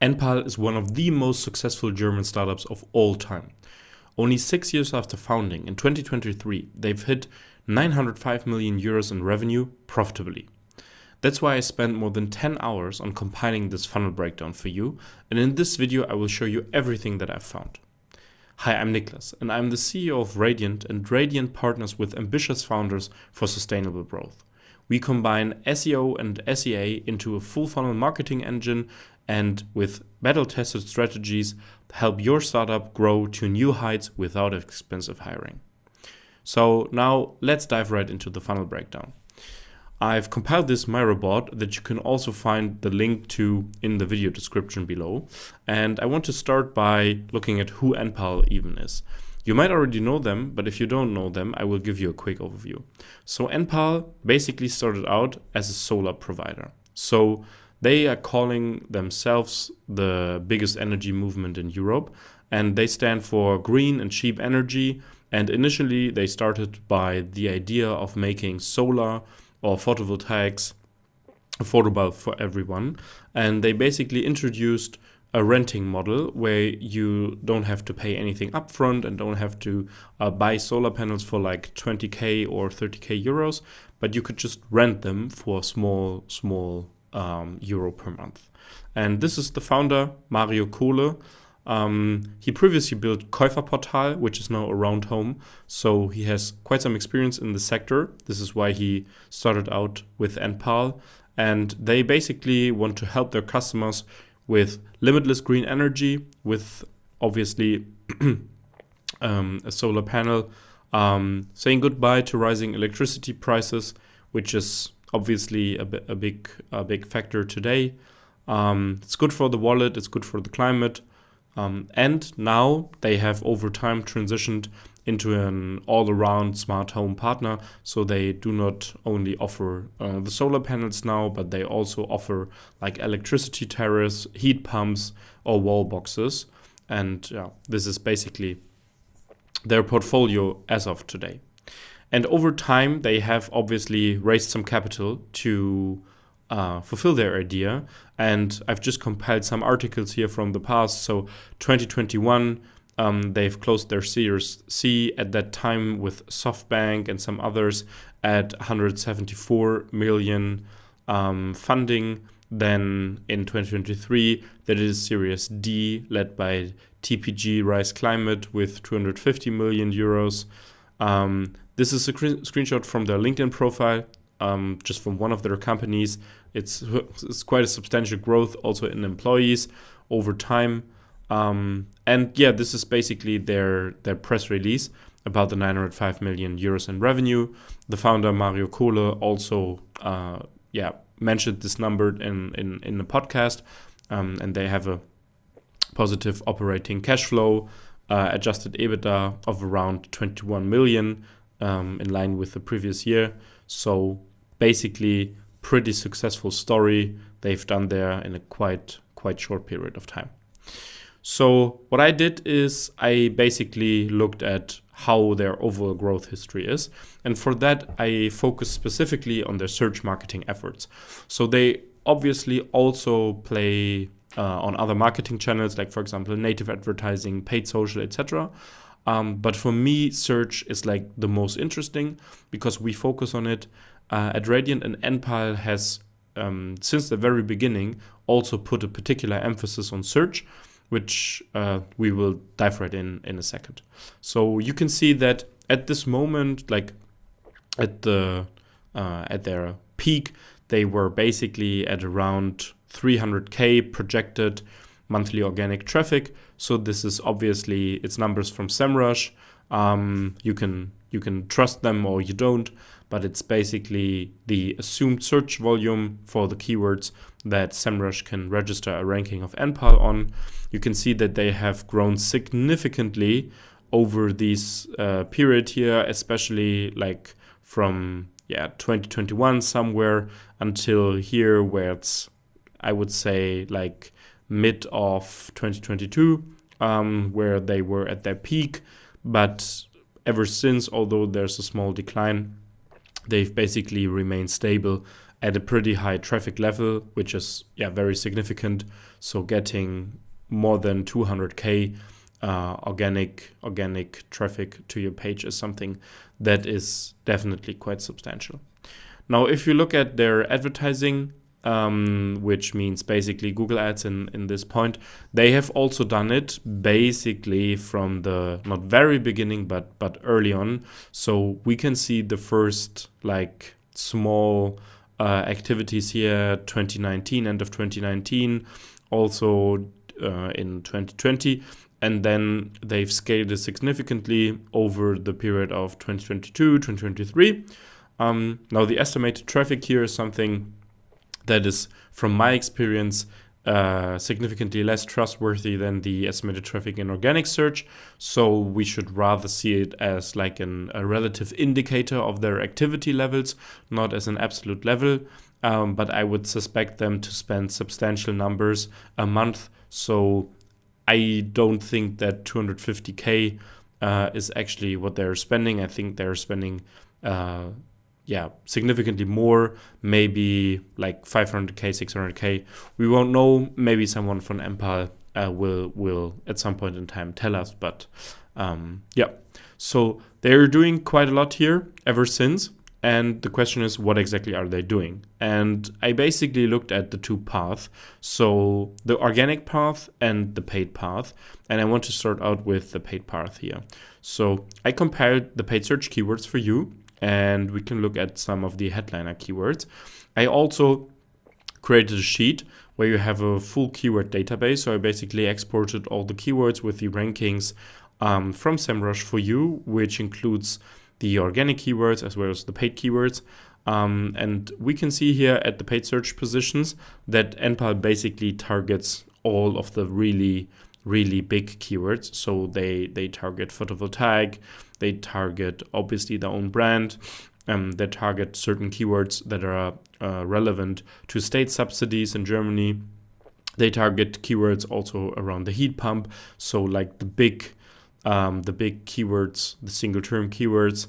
Enpal is one of the most successful German startups of all time. Only 6 years after founding, in 2023, they've hit 905 million euros in revenue profitably. That's why I spent more than 10 hours on compiling this funnel breakdown for you, and in this video I will show you everything that I've found. Hi, I'm Niklas, and I'm the CEO of Radiant, and Radiant partners with ambitious founders for sustainable growth. We combine SEO and SEA into a full funnel marketing engine, and with battle-tested strategies, help your startup grow to new heights without expensive hiring. So now let's dive right into the funnel breakdown. I've compiled this Miro board that you can also find the link to in the video description below. And I want to start by looking at who Enpal even is. You might already know them, but if you don't know them, I will give you a quick overview. So Enpal basically started out as a solar provider. So they are calling themselves the biggest energy movement in Europe, and they stand for green and cheap energy. And initially they started by the idea of making solar or photovoltaics affordable for everyone. And they basically introduced a renting model where you don't have to pay anything upfront and don't have to buy solar panels for like 20k or 30k euros, but you could just rent them for small euro per month. And this is the founder, Mario Kohler. He previously built Käuferportal, which is now Around Home, so he has quite some experience in the sector. This is why he started out with Enpal, and they basically want to help their customers with limitless green energy, with obviously a solar panel, saying goodbye to rising electricity prices, which is obviously a big factor today. It's good for the wallet, it's good for the climate. And now they have over time transitioned into an all-around smart home partner. So they do not only offer the solar panels now, but they also offer like electricity tariffs, heat pumps, or wall boxes. And this is basically their portfolio as of today. And over time, they have obviously raised some capital to fulfill their idea. And I've just compiled some articles here from the past. So 2021, they've closed their Series C at that time with SoftBank and some others at 174 million funding. Then in 2023, that is Series D, led by TPG Rise Climate with 250 million euros. This is a screenshot from their LinkedIn profile. Just from one of their companies. It's quite a substantial growth also in employees over time. And yeah, this is basically their press release about the 905 million euros in revenue. The founder, Mario Kohler, also mentioned this number in the podcast. And they have a positive operating cash flow, adjusted EBITDA of around 21 million in line with the previous year. So basically, pretty successful story they've done there in a quite short period of time. So what I did is I basically looked at how their overall growth history is. And for that, I focused specifically on their search marketing efforts. So they obviously also play on other marketing channels, like for example, native advertising, paid social, etc. But for me, search is like the most interesting because we focus on it at Radiant, and Enpal has, since the very beginning, also put a particular emphasis on search, which we will dive right in a second. So you can see that at this moment, like at their peak, they were basically at around 300k projected monthly organic traffic. So this is obviously it's numbers from SEMrush. You can trust them or you don't, but it's basically the assumed search volume for the keywords that SEMrush can register a ranking of Enpal on. You can see that they have grown significantly over this period here, especially like from 2021 somewhere until here, where it's, I would say, like mid of 2022, where they were at their peak. But ever since, although there's a small decline, they've basically remained stable at a pretty high traffic level, which is very significant. So getting more than 200K organic traffic to your page is something that is definitely quite substantial. Now, if you look at their advertising, which means basically Google Ads in this point, they have also done it basically from the not very beginning, but early on. So we can see the first like small activities here, 2019, end of 2019, also in 2020. And then they've scaled it significantly over the period of 2022, 2023. Now, the estimated traffic here is something that is, from my experience, significantly less trustworthy than the estimated traffic in organic search. So we should rather see it as like a relative indicator of their activity levels, not as an absolute level. But I would suspect them to spend substantial numbers a month. So I don't think that 250K is actually what they're spending. I think they're spending significantly more, maybe like 500K, 600K. We won't know. Maybe someone from Enpal will at some point in time tell us. But so they're doing quite a lot here ever since. And the question is, what exactly are they doing? And I basically looked at the two paths, so the organic path and the paid path. And I want to start out with the paid path here. So I compared the paid search keywords for you, and we can look at some of the headliner keywords. I also created a sheet where you have a full keyword database. So I basically exported all the keywords with the rankings from SEMrush for you, which includes the organic keywords as well as the paid keywords. And we can see here at the paid search positions that Enpal basically targets all of the really big keywords. So they target photovoltaic, they target obviously their own brand, they target certain keywords that are relevant to state subsidies in Germany. They target keywords also around the heat pump. So like the big keywords, the single term keywords,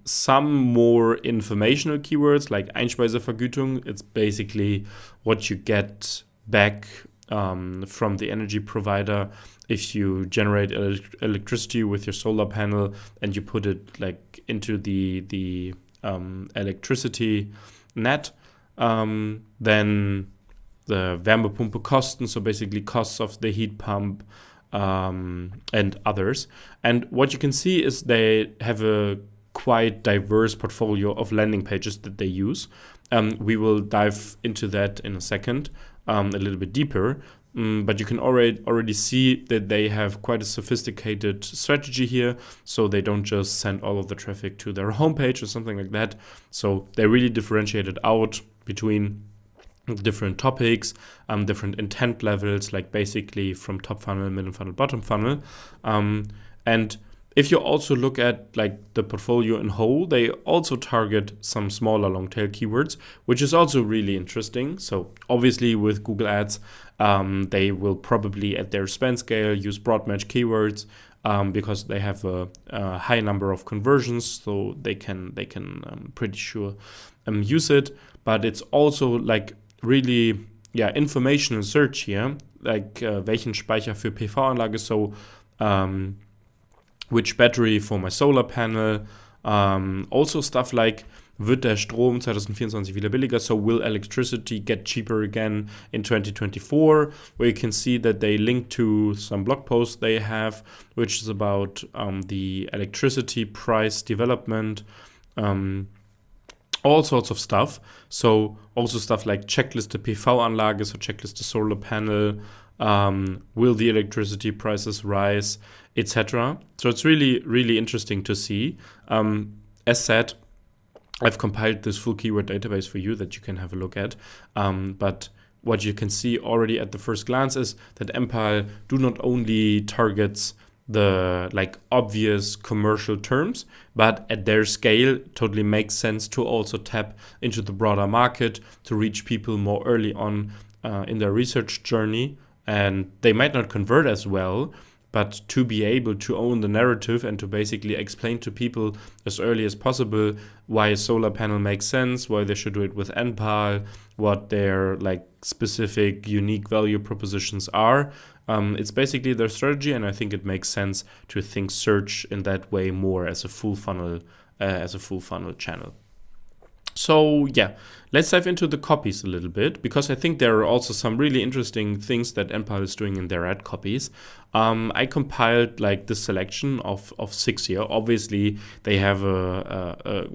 some more informational keywords like Einspeisevergütung. It's basically what you get back from the energy provider if you generate electricity with your solar panel and you put it like into the electricity net. Then the Wärmepumpe Kosten, so basically costs of the heat pump, and others. And what you can see is they have a quite diverse portfolio of landing pages that they use. We will dive into that in a second, a little bit deeper. But you can already see that they have quite a sophisticated strategy here. So they don't just send all of the traffic to their homepage or something like that. So they really differentiated out between different topics, different intent levels, like basically from top funnel, middle funnel, bottom funnel. And if you also look at like the portfolio in whole, they also target some smaller long tail keywords, which is also really interesting. So obviously with Google Ads, they will probably at their spend scale use broad match keywords because they have a high number of conversions, so they can pretty sure use it. But it's also like really informational search here, like welchen Speicher für PV-Anlage, so which battery for my solar panel, also stuff like wird der Strom 2024 wieder billiger, so will electricity get cheaper again in 2024, where you can see that they link to some blog posts they have, which is about the electricity price development, all sorts of stuff. So also stuff like Checkliste PV-Anlage, so checkliste solar panel, will the electricity prices rise, etc. So it's really interesting to see. As said, I've compiled this full keyword database for you that you can have a look at. But what you can see already at the first glance is that Enpal do not only targets the like obvious commercial terms, but at their scale totally makes sense to also tap into the broader market to reach people more early on in their research journey. And they might not convert as well, but to be able to own the narrative and to basically explain to people as early as possible why a solar panel makes sense, why they should do it with Enpal, what their like specific unique value propositions are. It's basically their strategy, and I think it makes sense to think search in that way more as a full funnel channel. So yeah, let's dive into the copies a little bit, because I think there are also some really interesting things that Enpal is doing in their ad copies. I compiled like the selection of 6 here. Obviously, they have a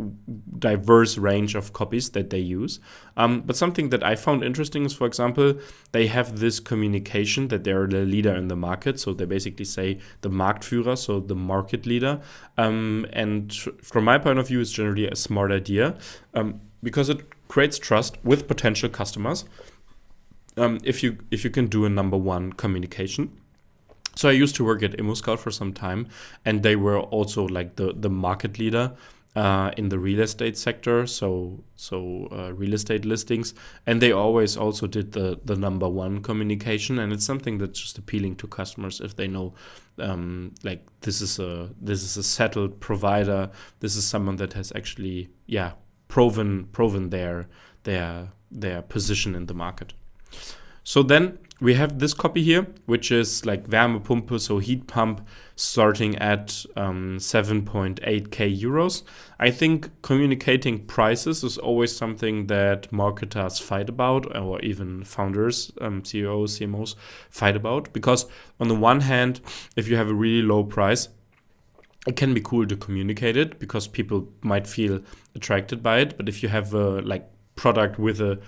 diverse range of copies that they use. But something that I found interesting is, for example, they have this communication that they're the leader in the market. So they basically say the Marktführer, so the market leader. And from my point of view, it's generally a smart idea because it creates trust with potential customers if you can do a number one communication. So I used to work at ImmoScout for some time, and they were also like the market leader in the real estate sector, so real estate listings, and they always also did the number one communication, and it's something that's just appealing to customers if they know like this is a settled provider, this is someone that has actually proven their position in the market. So then we have this copy here, which is like Wärmepumpe, so heat pump, starting at 7.8k euros. I think communicating prices is always something that marketers fight about, or even founders, CEOs, CMOs fight about, because on the one hand, if you have a really low price, it can be cool to communicate it because people might feel attracted by it. But if you have a like product with a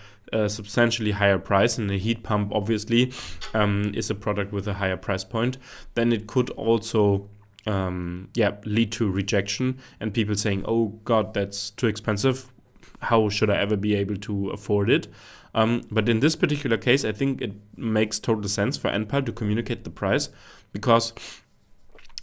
substantially higher price, and a heat pump obviously is a product with a higher price point, then it could also lead to rejection and people saying, oh god, that's too expensive, how should I ever be able to afford it? But in this particular case, I think it makes total sense for Enpal to communicate the price, because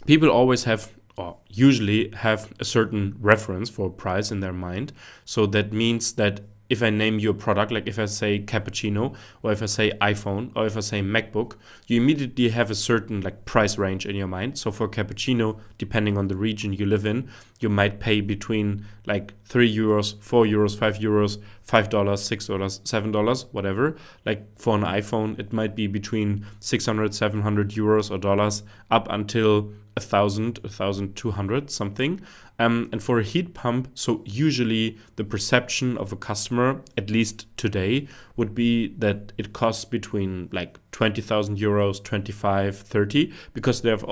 people always have, or usually have, a certain reference for a price in their mind. So that means that if I name your product, like if I say cappuccino, or if I say iPhone, or if I say MacBook, you immediately have a certain like price range in your mind. So for cappuccino, depending on the region you live in, you might pay between like 3 euros, 4 euros, 5 euros, $5, $6, $7, whatever. Like for an iPhone, it might be between 600, 700 euros or dollars up until 1,000, 1,200 something. And for a heat pump, so usually the perception of a customer, at least today, would be that it costs between like 20,000 euros, 25, 30, because there's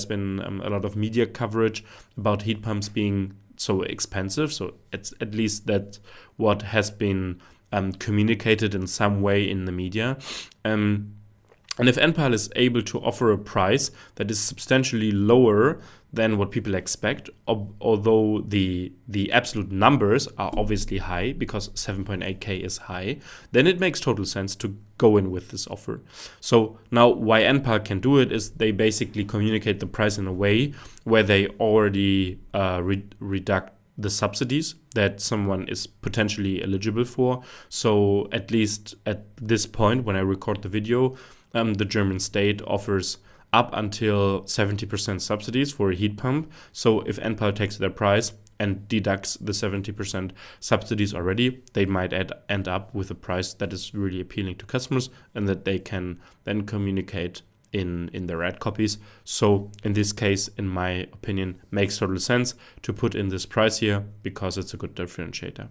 been a lot of media coverage about heat pumps being so expensive. So it's at least that's what has been communicated in some way in the media. And if Enpal is able to offer a price that is substantially lower than what people expect, although the absolute numbers are obviously high, because 7.8k is high, then it makes total sense to go in with this offer. So now why Enpal can do it is they basically communicate the price in a way where they already reduct the subsidies that someone is potentially eligible for. So at least at this point, when I record the video, the German state offers up until 70% subsidies for a heat pump. So if Enpal takes their price and deducts the 70% subsidies already, they might end up with a price that is really appealing to customers and that they can then communicate in their ad copies. So in this case, in my opinion, makes total sense to put in this price here because it's a good differentiator.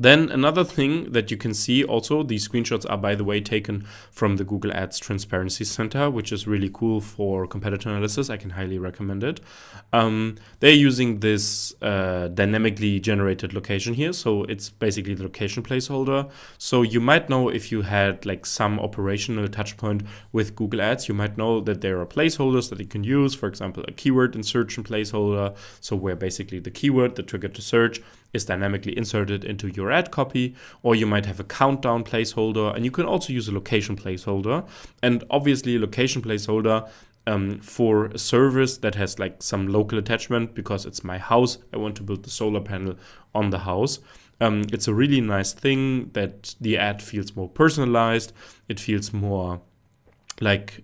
Then another thing that you can see also, these screenshots are, by the way, taken from the Google Ads Transparency Center, which is really cool for competitor analysis. I can highly recommend it. They're using this dynamically generated location here. So it's basically the location placeholder. So you might know, if you had like some operational touch point with Google Ads, you might know that there are placeholders that you can use. For example, a keyword insertion placeholder. So where basically the keyword, the trigger to search, is dynamically inserted into your ad copy, or you might have a countdown placeholder, and you can also use a location placeholder. And obviously a location placeholder for a service that has like some local attachment, because it's my house, I want to build the solar panel on the house. It's a really nice thing that the ad feels more personalized. It feels more like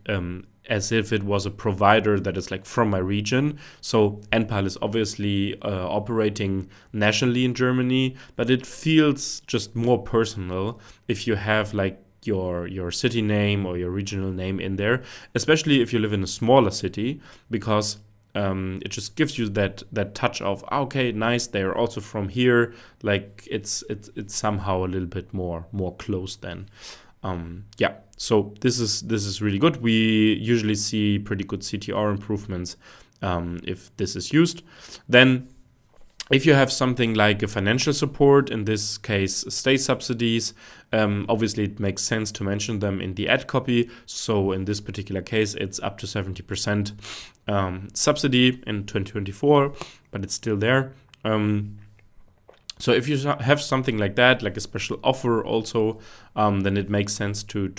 as if it was a provider that is like from my region. So Enpal is obviously operating nationally in Germany, but it feels just more personal if you have like your city name or your regional name in there, especially if you live in a smaller city, because it just gives you that touch of, okay, nice, they're also from here. Like it's somehow a little bit more close then. So this is really good. We usually see pretty good CTR improvements if this is used. Then if you have something like a financial support, in this case state subsidies, obviously it makes sense to mention them in the ad copy. So in this particular case, it's up to 70% subsidy in 2024, but it's still there. So if you have something like that, like a special offer also, then it makes sense to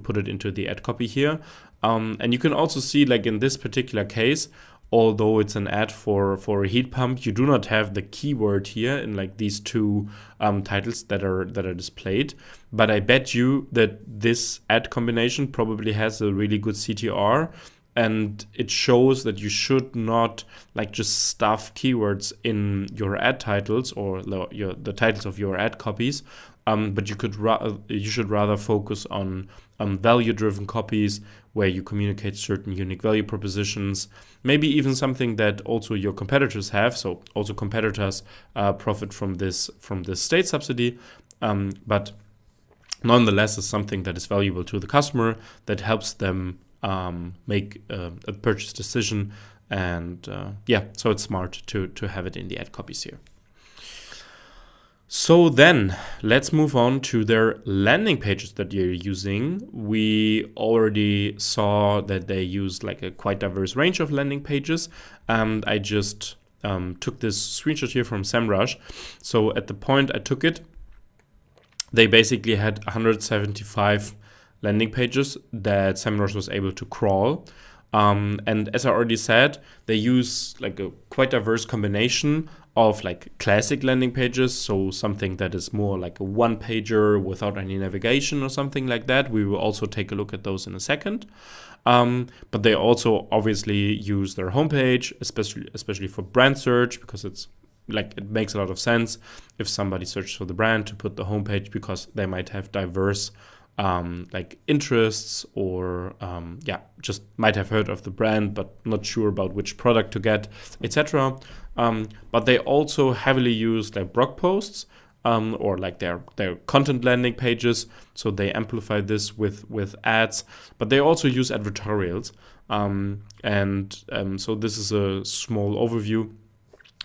put it into the ad copy here. And you can also see, like in this particular case, although it's an ad for a heat pump, you do not have the keyword here in like these two titles that are displayed. But I bet you that this ad combination probably has a really good CTR, and it shows that you should not like just stuff keywords in your ad titles or the titles of your ad copies, but you should rather focus on value-driven copies where you communicate certain unique value propositions, maybe even something that also your competitors have. So also competitors profit from this state subsidy, but nonetheless is something that is valuable to the customer, that helps them make a purchase decision. And so it's smart to have it in the ad copies here. So then let's move on to their landing pages that you're using. We already saw that they use like a quite diverse range of landing pages. And I just took this screenshot here from SEMrush. So at the point I took it, they basically had 175 landing pages that SEMrush was able to crawl. And as I already said, they use like a quite diverse combination of like classic landing pages, so something that is more like a one-pager without any navigation or something like that. We will also take a look at those in a second. But they also obviously use their homepage, especially for brand search, because it's like it makes a lot of sense if somebody searches for the brand to put the homepage, because they might have diverse like interests, or just might have heard of the brand but not sure about which product to get, etc. But they also heavily use their blog posts or like their content landing pages, so they amplify this with ads, but they also use advertorials. So this is a small overview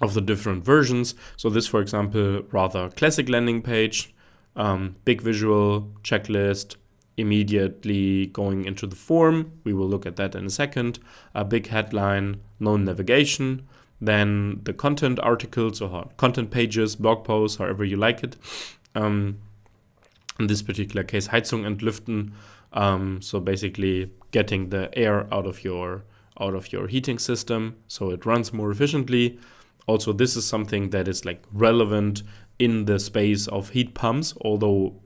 of the different versions. So this, for example, rather classic landing page, big visual, checklist, immediately going into the form. We will look at that in a second. A big headline, no navigation. Then the content articles or content pages, blog posts, however you like it. In this particular case, Heizung entlüften. So basically getting the air out of your heating system so it runs more efficiently. Also, this is something that is like relevant in the space of heat pumps, although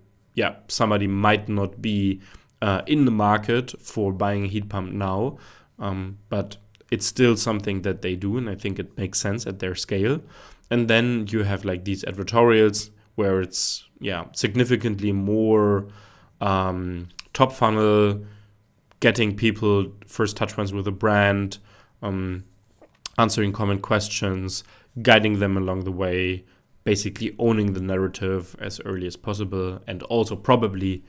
somebody might not be in the market for buying a heat pump now, but it's still something that they do, and I think it makes sense at their scale. And then you have like these advertorials where it's significantly more top funnel, getting people first touch points with a brand, answering common questions, guiding them along the way, basically owning the narrative as early as possible, and also probably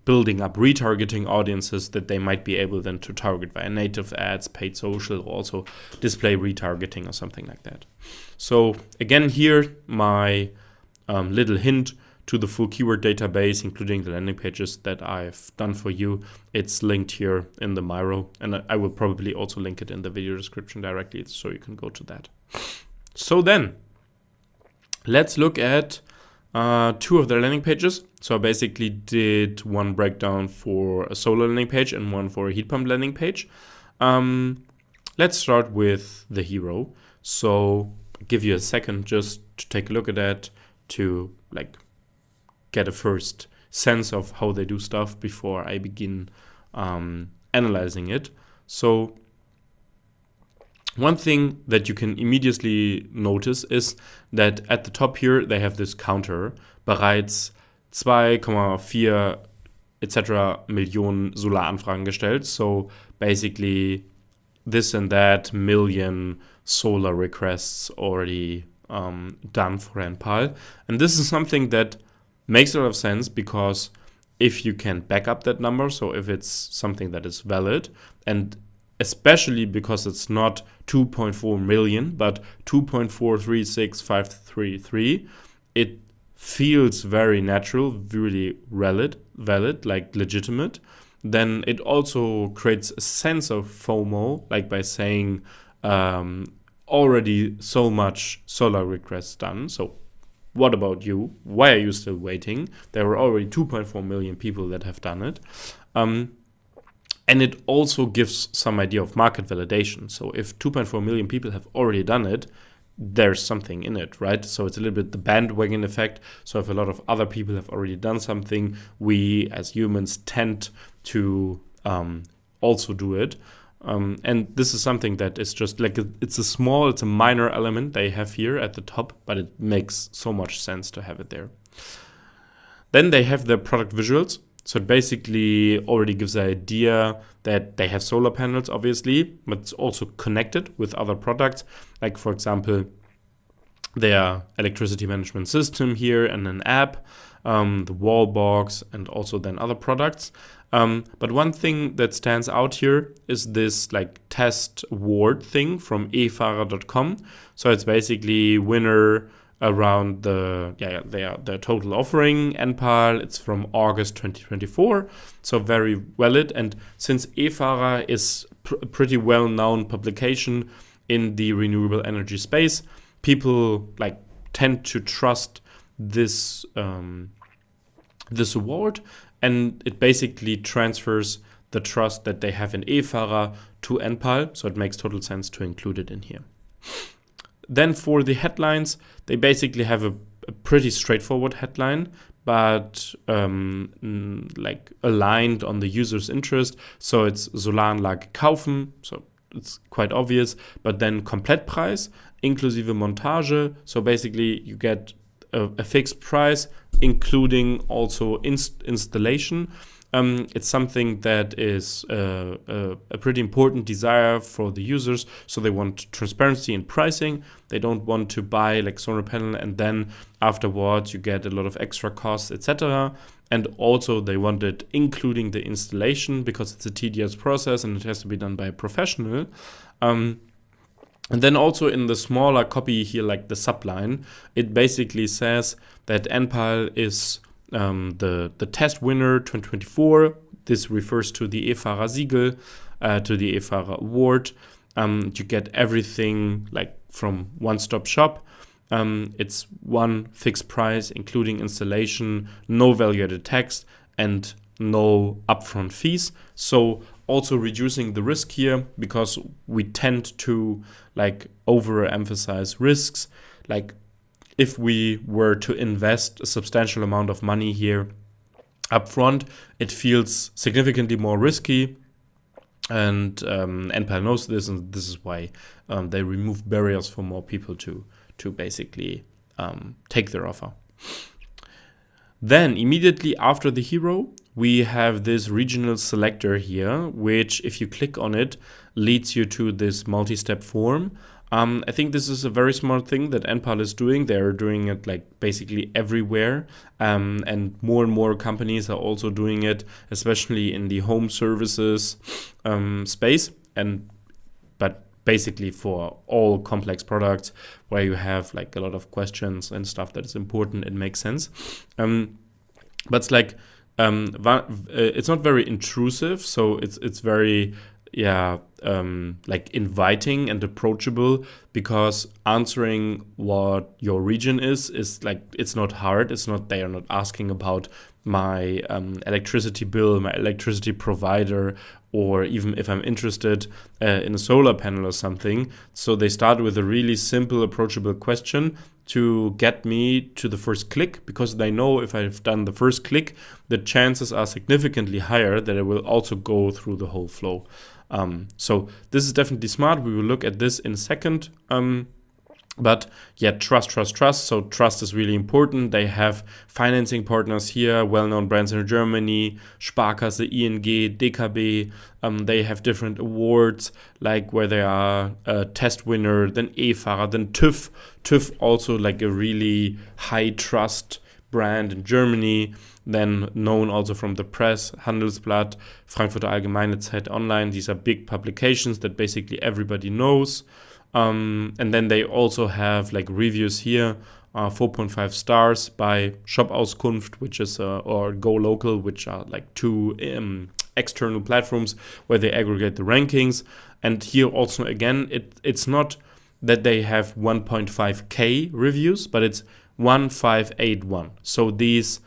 building up retargeting audiences that they might be able then to target via native ads, paid social, or also display retargeting or something like that. So again, here my little hint to the full keyword database, including the landing pages that I've done for you. It's linked here in the Miro, and I will probably also link it in the video description directly, so you can go to that. So then, let's look at two of their landing pages. So I basically did one breakdown for a solar landing page and one for a heat pump landing page. Let's start with the hero. So I'll give you a second just to take a look at that, to like get a first sense of how they do stuff before I begin analyzing it. So one thing that you can immediately notice is that at the top here they have this counter, bereits 2,4 etc. Millionen Solaranfragen gestellt. So basically this and that million solar requests already done for Enpal. And this is something that makes a lot of sense, because if you can back up that number, so if it's something that is valid, and especially because it's not 2.4 million, but 2.436533, it feels very natural, really valid, like legitimate. Then it also creates a sense of FOMO, like by saying already so much solar requests done. So what about you? Why are you still waiting? There were already 2.4 million people that have done it. And it also gives some idea of market validation. So if 2.4 million people have already done it, there's something in it, right? So it's a little bit the bandwagon effect. So if a lot of other people have already done something, we as humans tend to also do it. And this is something that is just like, it's a minor element they have here at the top, but it makes so much sense to have it there. Then they have their product visuals. So it basically already gives the idea that they have solar panels, obviously, but it's also connected with other products. Like, for example, their electricity management system here and an app, the wall box, and also then other products. But one thing that stands out here is this like test award thing from efahrer.com. So it's basically winner around the total offering Enpal. It's from August 2024, so very valid. And since eFahrer is a pretty well-known publication in the renewable energy space, people like tend to trust this this award, and it basically transfers the trust that they have in eFahrer to Enpal. So it makes total sense to include it in here. Then for the headlines, they basically have a pretty straightforward headline, but like aligned on the user's interest. So it's Solaranlage kaufen, so it's quite obvious. But then Komplettpreis inklusive Montage. So basically you get a fixed price, including also installation. It's something that is a pretty important desire for the users. So they want transparency in pricing. They don't want to buy like solar panel and then afterwards you get a lot of extra costs, etc. And also they want it including the installation, because it's a tedious process and it has to be done by a professional. And then also in the smaller copy here, like the subline, it basically says that Enpal is the test winner 2024. This refers to the eFahrer Siegel, to the eFahrer award. You get everything like from one-stop shop. It's one fixed price, including installation, no value-added tax, and no upfront fees. So also reducing the risk here, because we tend to like overemphasize risks. Like if we were to invest a substantial amount of money here upfront, it feels significantly more risky. And Enpal knows this, and this is why they remove barriers for more people to basically take their offer. Then immediately after the hero, we have this regional selector here, which if you click on it, leads you to this multi-step form. I think this is a very smart thing that Enpal is doing. They're doing it like basically everywhere. And more companies are also doing it, especially in the home services space. But basically for all complex products where you have like a lot of questions and stuff that is important, it makes sense. But it's like, it's not very intrusive. So it's very, like inviting and approachable, because answering what your region is like, it's not hard. They are not asking about my electricity bill, my electricity provider, or even if I'm interested in a solar panel or something. So they start with a really simple, approachable question to get me to the first click, because they know if I've done the first click, the chances are significantly higher that I will also go through the whole flow. So this is definitely smart. We will look at this in a second. But yeah, trust. So trust is really important. They have financing partners here, well-known brands in Germany, Sparkasse, ING, DKB. They have different awards, like where they are a test winner, then E-Fahrer, then TÜV. TÜV also like a really high trust brand in Germany, then known also from the press, Handelsblatt, Frankfurter Allgemeine Zeit Online. These are big publications that basically everybody knows. And then they also have like reviews here, 4.5 stars by Shop-Auskunft, which is or Go Local, which are like two external platforms where they aggregate the rankings. And here also again, it's not that they have 1.5k reviews, but it's 1581. So these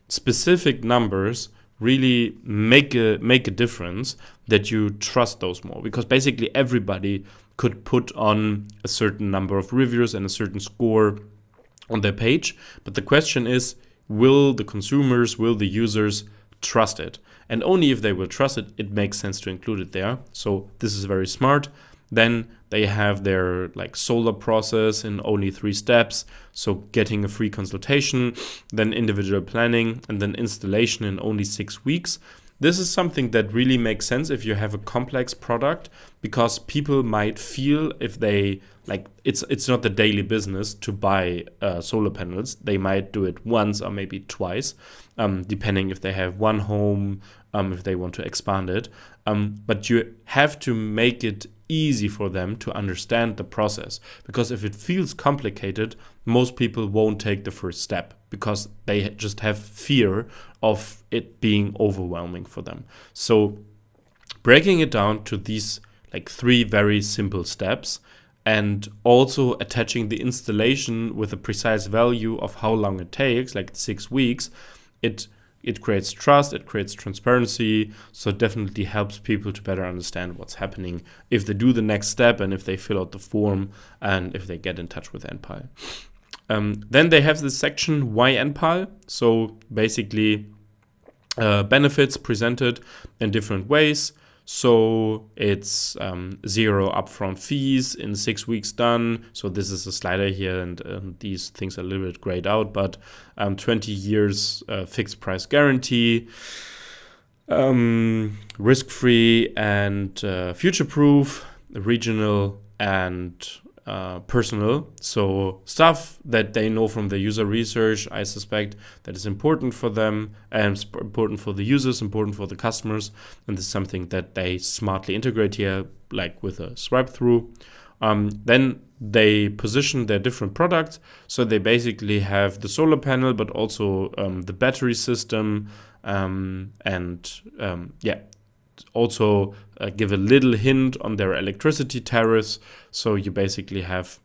specific numbers really make a difference, that you trust those more, because basically everybody could put on a certain number of reviews and a certain score on their page. But the question is, will the consumers, will the users trust it? And only if they will trust it, it makes sense to include it there. So this is very smart. Then they have their like solar process in only 3 steps. So getting a free consultation, then individual planning, and then installation in only 6 weeks. This is something that really makes sense if you have a complex product, because people might feel if they like it's not the daily business to buy solar panels. They might do it once or maybe twice, depending if they have one home, if they want to expand it. But you have to make it easy for them to understand the process, because if it feels complicated, most people won't take the first step because they just have fear of it being overwhelming for them. So breaking it down to these like 3 very simple steps, and also attaching the installation with a precise value of how long it takes, like 6 weeks, it creates trust, it creates transparency, so it definitely helps people to better understand what's happening if they do the next step, and if they fill out the form, and if they get in touch with Enpal. Then they have this section, why Enpal? So basically benefits presented in different ways. So it's 0 upfront fees, in 6 weeks done. So this is a slider here, and these things are a little bit grayed out, but 20 years fixed price guarantee, risk-free and future-proof, regional and personal. So stuff that they know from the user research, I suspect that is important for them, and important for the users, important for the customers. And this is something that they smartly integrate here, like with a swipe through. Then they position their different products. So they basically have the solar panel, but also the battery system, also give a little hint on their electricity tariffs. So you basically have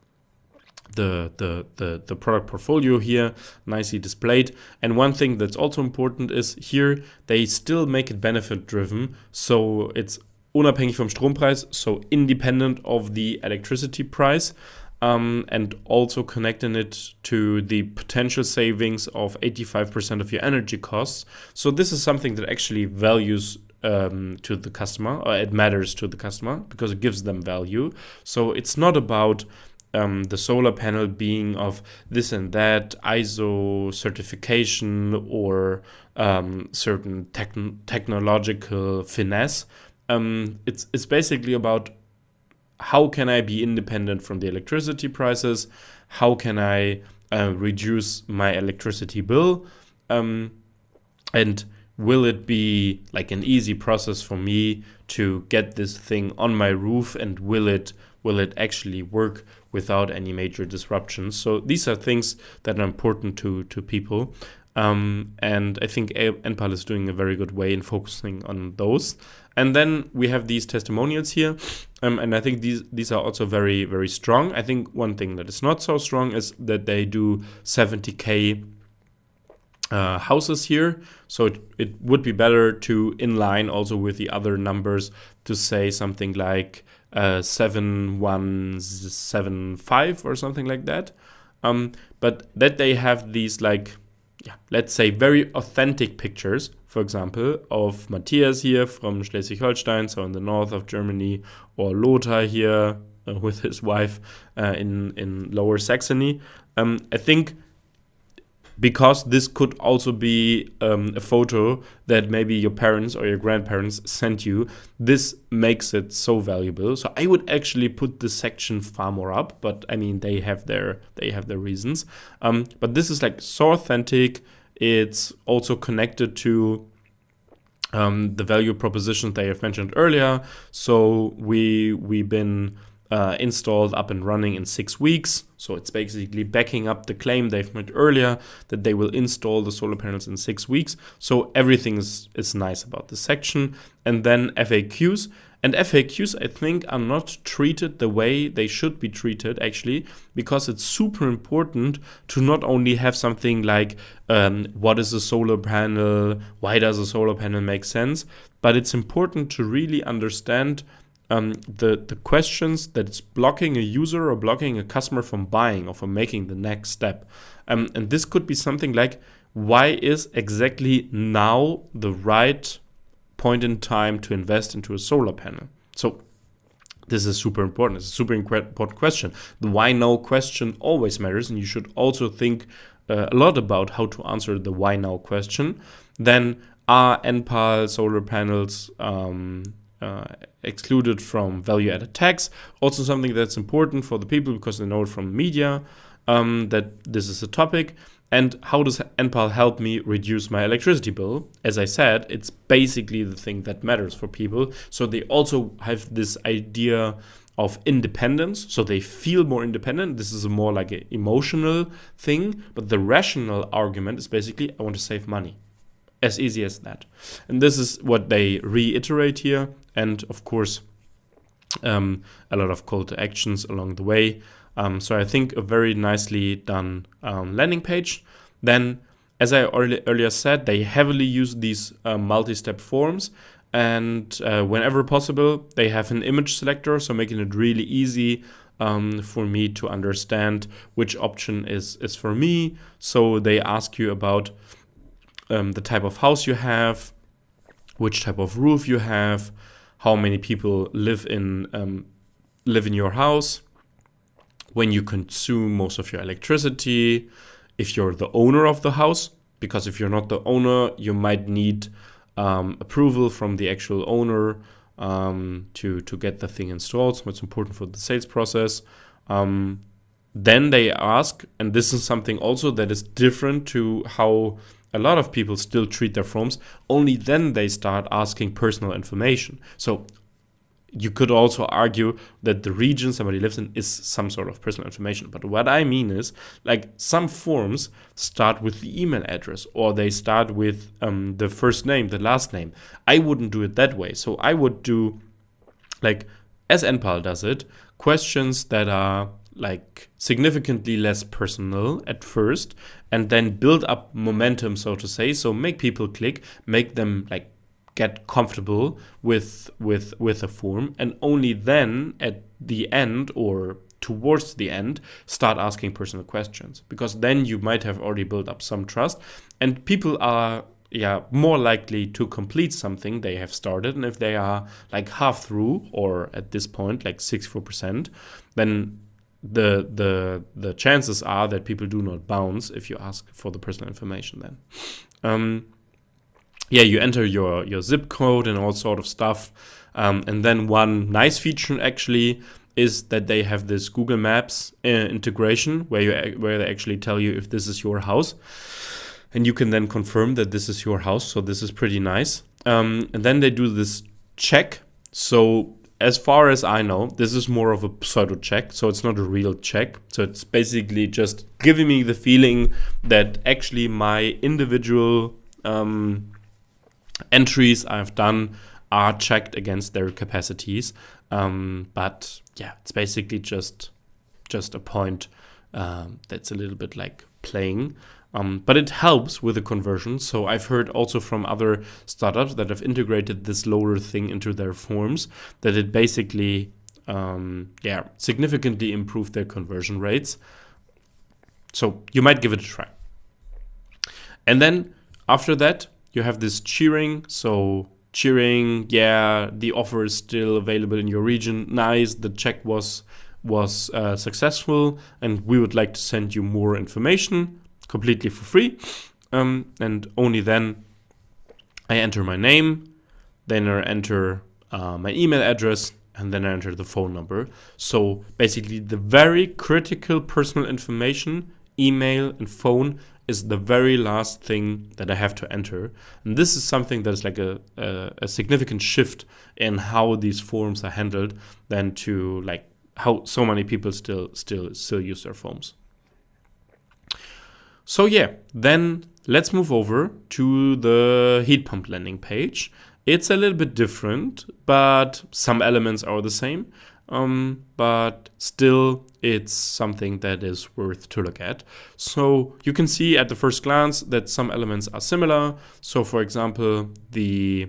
the product portfolio here nicely displayed. And one thing that's also important is here they still make it benefit driven. So it's unabhängig vom Strompreis, so independent of the electricity price. And also connecting it to the potential savings of 85% of your energy costs. So this is something that actually values to the customer, or it matters to the customer because it gives them value. So it's not about the solar panel being of this and that ISO certification or certain technological finesse. It's basically about how can I be independent from the electricity prices? How can I reduce my electricity bill? And will it be like an easy process for me to get this thing on my roof? And will it actually work without any major disruptions? So these are things that are important to people. And I think Enpal is doing a very good way in focusing on those. And then we have these testimonials here. And I think these are also very, very strong. I think one thing that is not so strong is that they do 70K houses here. So it would be better to inline also with the other numbers to say something like 7175 or something like that. But that they have these let's say very authentic pictures, for example, of Matthias here from Schleswig-Holstein, so in the north of Germany, or Lothar here with his wife in Lower Saxony. I think because this could also be a photo that maybe your parents or your grandparents sent you, this makes it so valuable. So I would actually put this section far more up, but I mean they have their reasons. But this is so authentic. It's also connected to the value propositions they have mentioned earlier. So we've been installed, up and running in 6 weeks. So it's basically backing up the claim they've made earlier that they will install the solar panels in 6 weeks. So everything is nice about this section. And then FAQs. And FAQs, I think, are not treated the way they should be treated, actually, because it's super important to not only have something like what is a solar panel, why does a solar panel make sense, but it's important to really understand the questions that's blocking a user or blocking a customer from buying or from making the next step. And this could be something like, why is exactly now the right point in time to invest into a solar panel? So this is super important. It's a super important question. The why now question always matters, and you should also think a lot about how to answer the why now question. Then, are Enpal solar panels excluded from value-added tax? Also something that's important for the people because they know it from media that this is a topic. And how does Enpal help me reduce my electricity bill? As I said, it's basically the thing that matters for people. So they also have this idea of independence. So they feel more independent. This is a more like an emotional thing. But the rational argument is basically, I want to save money. As easy as that. And this is what they reiterate here. And of course, a lot of call to actions along the way. So I think a very nicely done landing page. Then, as I earlier said, they heavily use these multi-step forms. And whenever possible, they have an image selector. So making it really easy for me to understand which option is for me. So they ask you about the type of house you have, which type of roof you have, how many people live in your house, when you consume most of your electricity, if you're the owner of the house, because if you're not the owner, you might need approval from the actual owner to get the thing installed. So it's important for the sales process. Then they ask, and this is something also that is different to how a lot of people still treat their forms, only then they start asking personal information. So you could also argue that the region somebody lives in is some sort of personal information. But what I mean is, some forms start with the email address, or they start with the first name, the last name. I wouldn't do it that way. So I would do, as Enpal does it, questions that are significantly less personal at first, and then build up momentum, so to say. So make people click, make them get comfortable with a form, and only then at the end or towards the end start asking personal questions, because then you might have already built up some trust, and people are more likely to complete something they have started. And if they are half through, or at this point 64%, then the chances are that people do not bounce if you ask for the personal information then. You enter your zip code and all sort of stuff. And then one nice feature actually is that they have this Google Maps integration where they actually tell you if this is your house. And you can then confirm that this is your house. So this is pretty nice. And then they do this check. So as far as I know, this is more of a pseudo check. So it's not a real check. So it's basically just giving me the feeling that actually my individual entries I've done are checked against their capacities. But it's basically just a point that's a little bit like playing. But it helps with the conversion. So I've heard also from other startups that have integrated this loader thing into their forms that it basically significantly improved their conversion rates. So you might give it a try. And then after that, you have this cheering. So cheering, the offer is still available in your region. Nice, the check was successful, and we would like to send you more information completely for free. And only then I enter my name, then I enter my email address, and then I enter the phone number. So basically the very critical personal information, email and phone, is the very last thing that I have to enter. And this is something that is like a significant shift in how these forms are handled than to like how so many people still use their forms. So then let's move over to the heat pump landing page. It's a little bit different, but some elements are the same. But still, it's something that is worth to look at. So you can see at the first glance that some elements are similar. So for example, the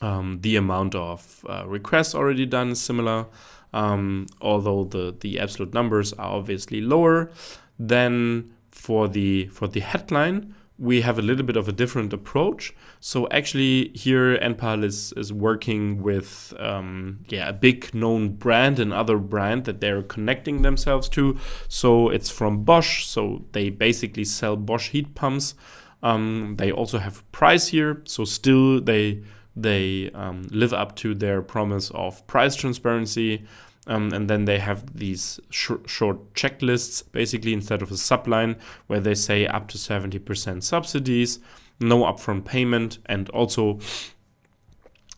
amount of requests already done is similar, although the absolute numbers are obviously lower. Then for the headline, we have a little bit of a different approach. So actually here Enpal is working with a big known brand, another brand that they're connecting themselves to. So it's from Bosch. So they basically sell Bosch heat pumps. They also have a price here. So still they live up to their promise of price transparency. And then they have these short checklists, basically, instead of a subline where they say up to 70% subsidies, no upfront payment, and also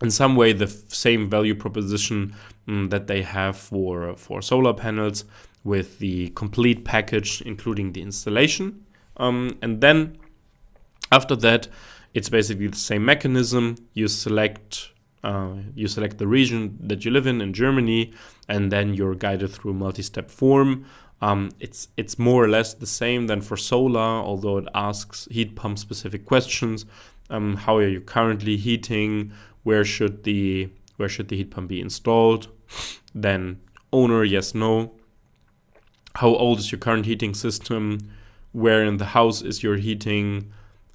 in some way the same value proposition that they have for solar panels with the complete package, including the installation. And then after that, it's basically the same mechanism. You select the region that you live in Germany, and then you're guided through a multi-step form. It's more or less the same than for solar, although it asks heat pump specific questions. How are you currently heating? Where should the heat pump be installed? Then owner, yes, no. How old is your current heating system? Where in the house is your heating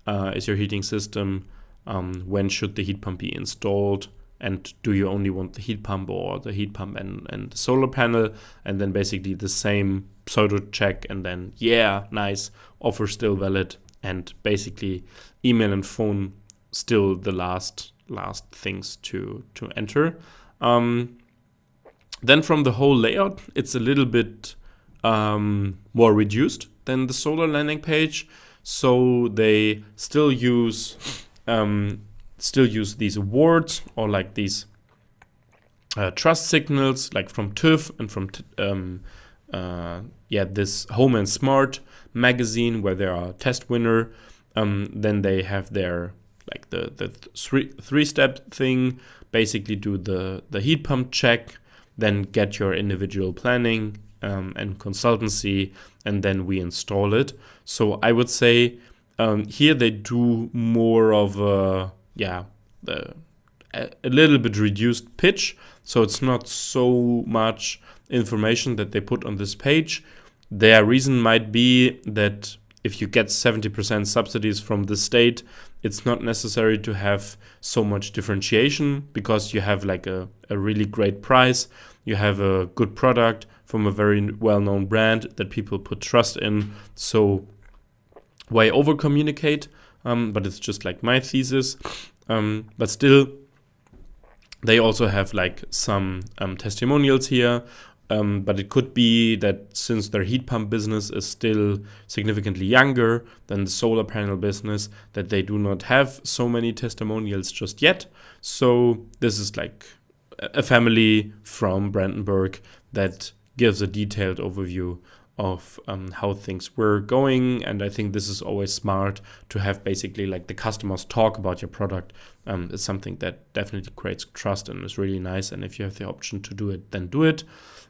system? When should the heat pump be installed? And do you only want the heat pump or the heat pump and the solar panel? And then basically the same pseudo check, and then nice, offer still valid, and basically email and phone still the last things to enter. Then from the whole layout, it's a little bit more reduced than the solar landing page. So they still use these awards or like these trust signals, like from TÜV and from this Home and Smart magazine where they are test winner. Then they have their like the three-step thing, basically do the heat pump check, then get your individual planning and consultancy, and then we install it. So I would say here they do more of a little bit reduced pitch. So it's not so much information that they put on this page. Their reason might be that if you get 70% subsidies from the state, it's not necessary to have so much differentiation because you have like a really great price. You have a good product from a very well-known brand that people put trust in. So why over-communicate? But it's just like my thesis. But still, they also have like some testimonials here. But it could be that since their heat pump business is still significantly younger than the solar panel business, that they do not have so many testimonials just yet. So this is like a family from Brandenburg that gives a detailed overview of how things were going. And I think this is always smart to have basically like the customers talk about your product. It's something that definitely creates trust and is really nice. And if you have the option to do it, then do it.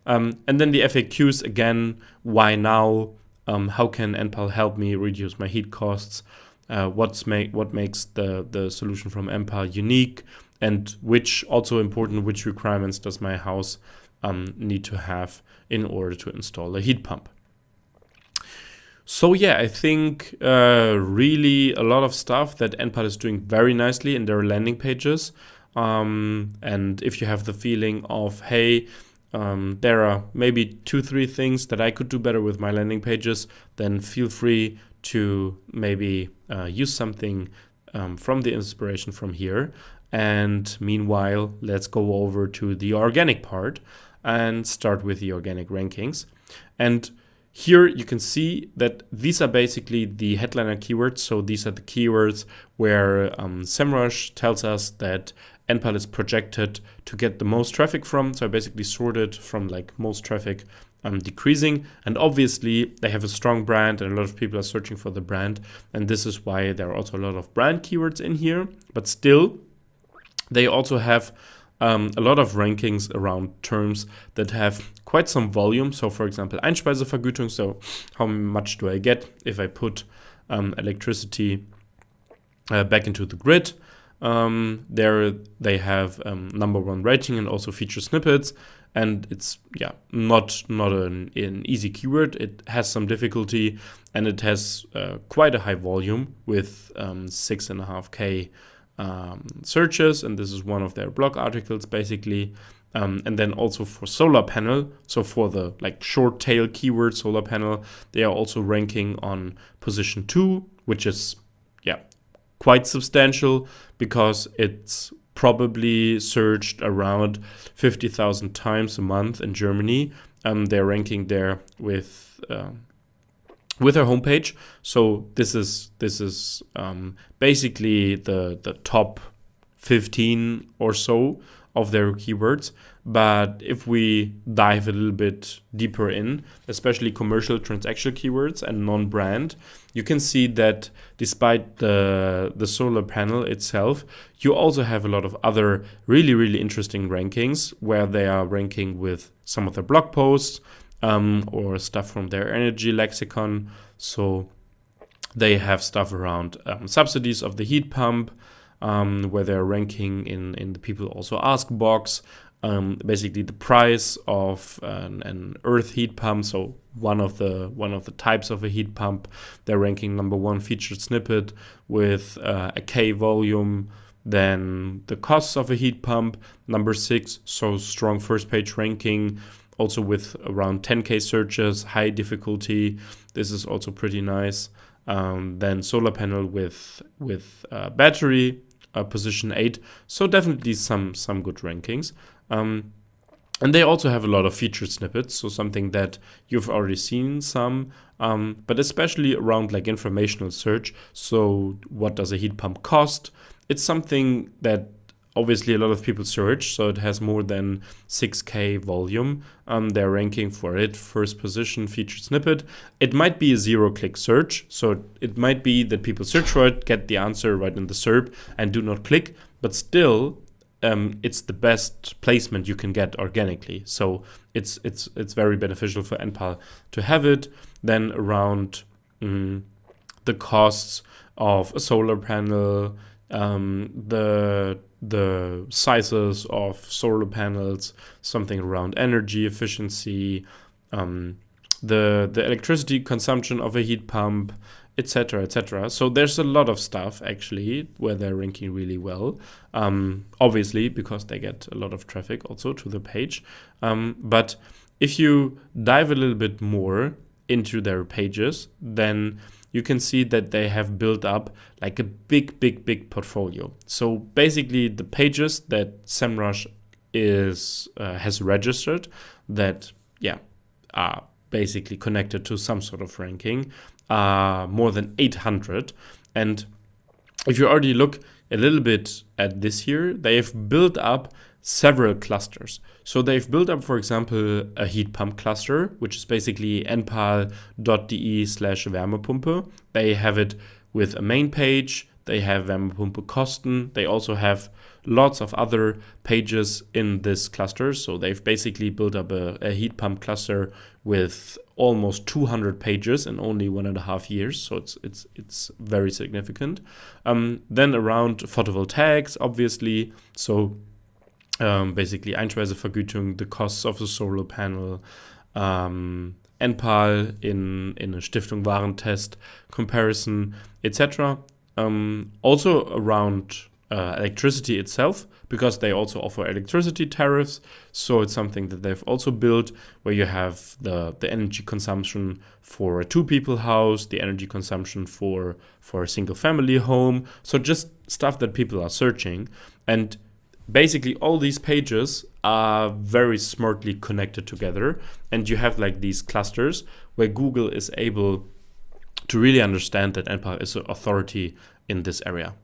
And then the FAQs, again, why now? How can Enpal help me reduce my heat costs? What makes the solution from Enpal unique? And which requirements does my house need to have in order to install a heat pump? So yeah, I think really a lot of stuff that Enpal is doing very nicely in their landing pages. And if you have the feeling of, hey, there are maybe 2-3 things that I could do better with my landing pages, then feel free to maybe use something from the inspiration from here. And meanwhile, let's go over to the organic part and start with the organic rankings. And here you can see that these are basically the headliner keywords. So these are the keywords where SEMrush tells us that Enpal is projected to get the most traffic from. So I basically sorted from like most traffic decreasing. And obviously they have a strong brand and a lot of people are searching for the brand. And this is why there are also a lot of brand keywords in here. But still, they also have a lot of rankings around terms that have quite some volume. So for example, Einspeisevergütung, so how much do I get if I put electricity back into the grid? There they have #1 rating and also feature snippets. And it's not an easy keyword. It has some difficulty and it has quite a high volume with 6.5K searches, and this is one of their blog articles basically. And then also for solar panel, so for the like short tail keyword solar panel, they are also ranking on position 2, which is quite substantial because it's probably searched around 50,000 times a month in Germany. They're ranking there with their homepage. So this is basically the top 15 or so of their keywords. But if we dive a little bit deeper in, especially commercial transactional keywords and non-brand, you can see that despite the solar panel itself, you also have a lot of other really, really interesting rankings where they are ranking with some of their blog posts or stuff from their energy lexicon. So they have stuff around subsidies of the heat pump, where they're ranking in the people also ask box. Basically the price of an earth heat pump, so one of the types of a heat pump. They're ranking #1 featured snippet with a K volume. Then the costs of a heat pump, #6, so strong first page ranking, also with around 10K searches, high difficulty. This is also pretty nice. Then solar panel with battery, position 8. So definitely some good rankings. And they also have a lot of featured snippets, so something that you've already seen some, but especially around like informational search. So what does a heat pump cost? It's something that obviously a lot of people search, so it has more than 6K volume. They're ranking for it, first position, featured snippet. It might be a 0-click search, so it might be that people search for it, get the answer right in the SERP and do not click, but still it's the best placement you can get organically. So it's very beneficial for Enpal to have it. Then around the costs of a solar panel, the sizes of solar panels, something around energy efficiency, the electricity consumption of a heat pump, etc., etc. So there's a lot of stuff actually where they're ranking really well, obviously because they get a lot of traffic also to the page. But if you dive a little bit more into their pages, then you can see that they have built up like a big portfolio. So basically the pages that SEMrush has registered that are basically connected to some sort of ranking, more than 800. And if you already look a little bit at this here, they've built up several clusters. So they've built up, for example, a heat pump cluster, which is basically enpal.de/Wärmepumpe. They have it with a main page. they have Wärmepumpe Kosten. They also have lots of other pages in this cluster. So they've basically built up a heat pump cluster with almost 200 pages in only 1.5 years. So it's very significant. Then around photovoltaics, obviously. So basically Einspeisevergütung, the costs of the solar panel, Enpal in a Stiftung Warentest comparison, etc. Also around electricity itself, because they also offer electricity tariffs. So it's something that they've also built, where you have the energy consumption for a 2-people house, the energy consumption for a single family home. So just stuff that people are searching. And basically all these pages are very smartly connected together, and you have like these clusters where Google is able to really understand that Enpal is an authority in this area.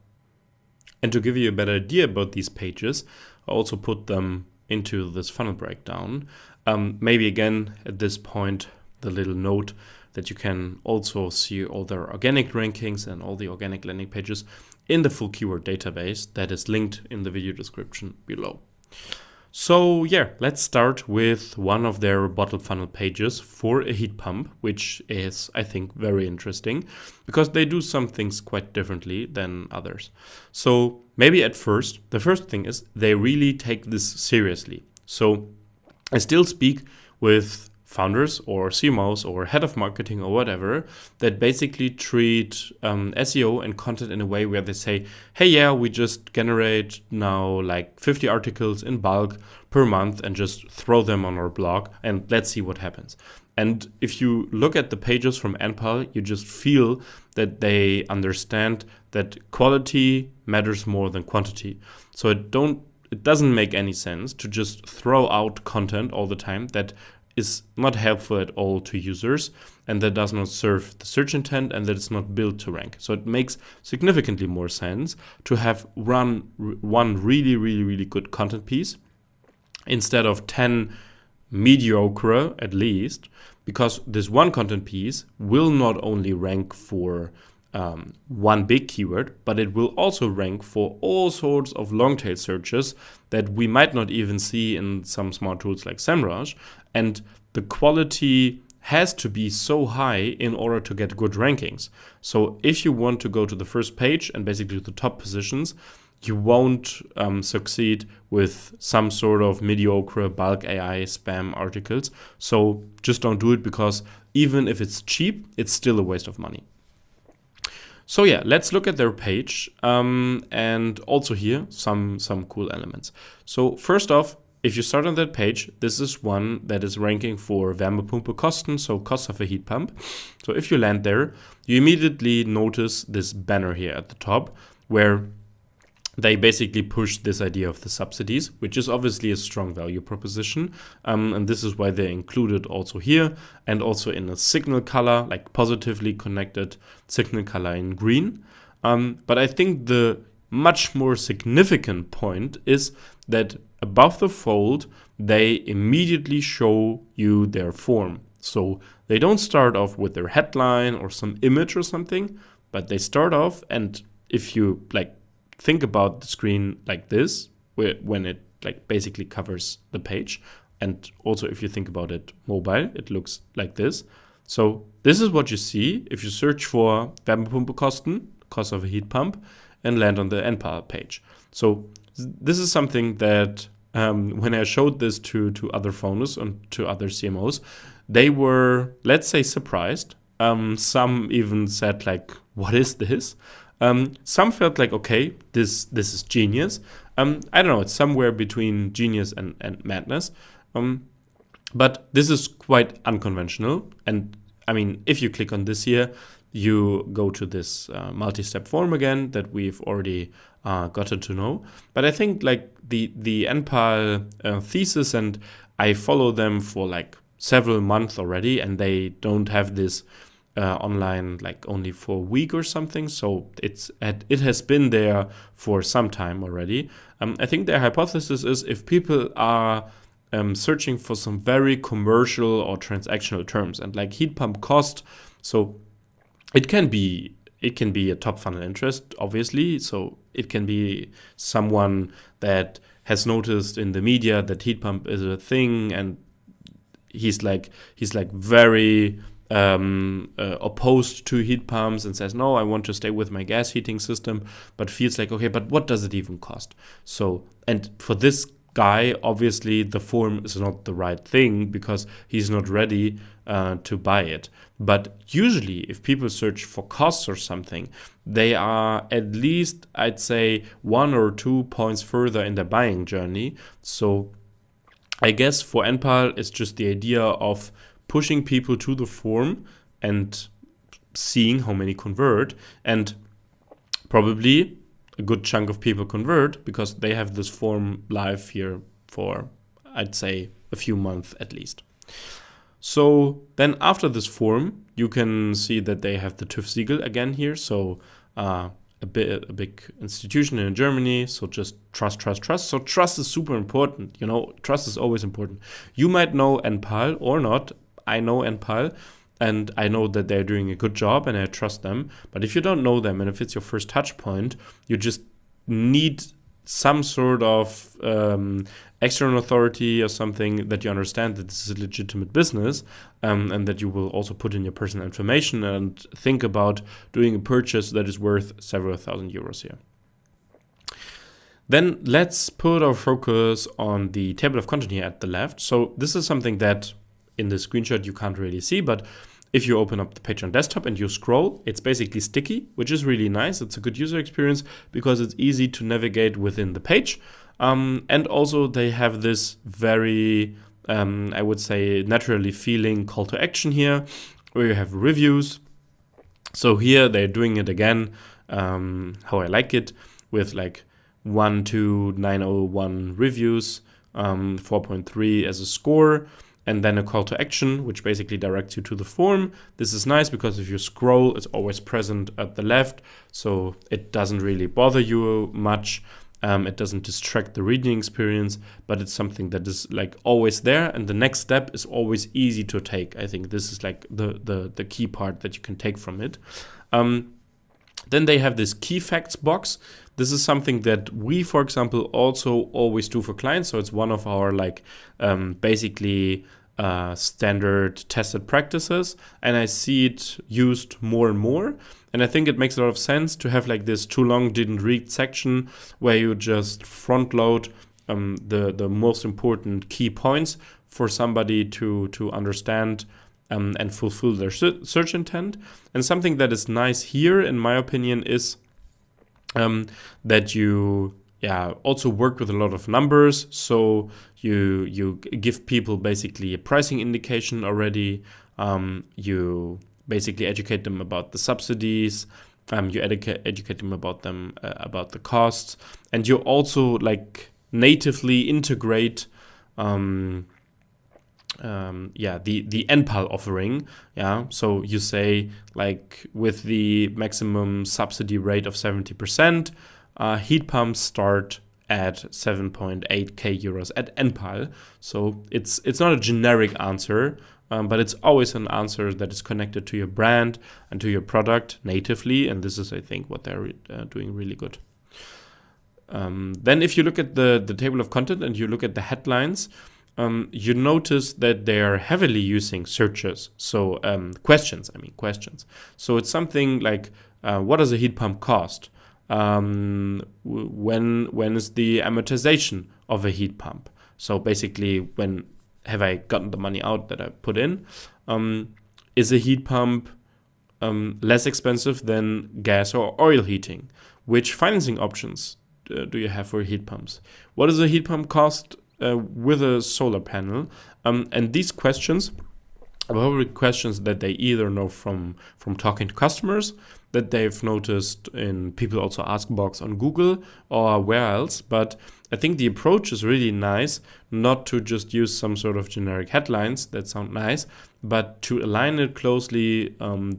And to give you a better idea about these pages, I also put them into this funnel breakdown. Maybe again at this point, the little note that you can also see all their organic rankings and all the organic landing pages in the full keyword database that is linked in the video description below. So yeah, let's start with one of their bottom funnel pages for a heat pump, which is, I think, very interesting because they do some things quite differently than others. So maybe at first, the first thing is they really take this seriously. So I still speak with founders or CMOs or head of marketing or whatever that basically treat SEO and content in a way where they say, hey, yeah, we just generate now like 50 articles in bulk per month and just throw them on our blog and let's see what happens. And if you look at the pages from Enpal, you just feel that they understand that quality matters more than quantity. So it doesn't make any sense to just throw out content all the time that is not helpful at all to users and that does not serve the search intent and that it's not built to rank. So it makes significantly more sense to have one really, really, really good content piece instead of 10 mediocre at least, because this one content piece will not only rank for one big keyword, but it will also rank for all sorts of long tail searches that we might not even see in some smart tools like SEMrush. And the quality has to be so high in order to get good rankings. So if you want to go to the first page and basically the top positions, you won't succeed with some sort of mediocre bulk AI spam articles. So just don't do it, because even if it's cheap, it's still a waste of money. So yeah, let's look at their page and also here some cool elements. So first off, if you start on that page, this is one that is ranking for Wärmepumpe Kosten, so cost of a heat pump. So if you land there, you immediately notice this banner here at the top where they basically push this idea of the subsidies, which is obviously a strong value proposition. And this is why they're included also here and also in a signal color, like positively connected signal color in green. But I think the much more significant point is that above the fold, they immediately show you their form. So they don't start off with their headline or some image or something, but they start off, and if you think about the screen like this, when it basically covers the page, and also if you think about it mobile, it looks like this. So this is what you see if you search for Wärmepumpe Kosten, cost of a heat pump, and land on the Enpal page. So this is something that when I showed this to other founders and to other CMOs, they were, let's say, surprised. Some even said what is this? Some felt like, okay, this is genius. I don't know, it's somewhere between genius and madness. But this is quite unconventional. And I mean, if you click on this here, you go to this multi-step form again that we've already gotten to know. But I think the Enpal thesis, and I follow them for several months already, and they don't have this online only for a week or something. So it has been there for some time already. I think their hypothesis is if people are searching for some very commercial or transactional terms and heat pump cost, so it can be it can be a top funnel interest, obviously. So it can be someone that has noticed in the media that heat pump is a thing, and he's like very opposed to heat pumps and says, no, I want to stay with my gas heating system, but feels like, okay, but what does it even cost? So, and for this guy, obviously the form is not the right thing because he's not ready to buy it. But usually if people search for costs or something, they are at least, I'd say, 1 or 2 points further in their buying journey. So I guess for Enpal, it's just the idea of pushing people to the form and seeing how many convert, and probably a good chunk of people convert because they have this form live here for, I'd say, a few months at least. So then after this form, you can see that they have the TÜV Siegel again here. So a big institution in Germany. So just trust. So trust is super important. Trust is always important. You might know Enpal or not. I know Enpal, and I know that they're doing a good job and I trust them. But if you don't know them and if it's your first touch point, you just need some sort of external authority or something that you understand that this is a legitimate business, and that you will also put in your personal information and think about doing a purchase that is worth several thousand euros here. Then let's put our focus on the table of content here at the left. So this is something that in the screenshot you can't really see, but if you open up the page on desktop and you scroll, it's basically sticky, which is really nice. It's a good user experience because it's easy to navigate within the page. And also they have this very, I would say, naturally feeling call to action here, where you have reviews. So here they're doing it again, how I like it, with like 12901 reviews, 4.3 as a score, and then a call to action, which basically directs you to the form. This is nice because if you scroll, it's always present at the left, so it doesn't really bother you much. It doesn't distract the reading experience, but it's something that is like always there, and the next step is always easy to take. I think this is like the key part that you can take from it. Then they have this key facts box. This is something that we, for example, also always do for clients. So it's one of our basically standard tested practices, and I see it used more and more. And I think it makes a lot of sense to have like this too long didn't read section where you just front load the most important key points for somebody to understand and fulfill their search intent. And something that is nice here, in my opinion, is that you also work with a lot of numbers. So you give people basically a pricing indication already. You basically educate them about the subsidies. You educate them about the costs, and you also like natively integrate the Enpal offering. So you say like with the maximum subsidy rate of 70%, heat pumps start at 7.8k euros at Enpal. So it's not a generic answer, but it's always an answer that is connected to your brand and to your product natively, and this is, I think, what they're doing really good. Then if you look at the table of content and you look at the headlines, you notice that they are heavily using searches. So questions. So it's something like, what does a heat pump cost? When is the amortization of a heat pump? So basically, when have I gotten the money out that I put in? Is a heat pump less expensive than gas or oil heating? Which financing options do you have for heat pumps? What does a heat pump cost with a solar panel? And these questions are probably questions that they either know from talking to customers, that they've noticed in people also ask box on Google or where else. But I think the approach is really nice, not to just use some sort of generic headlines that sound nice, but to align it closely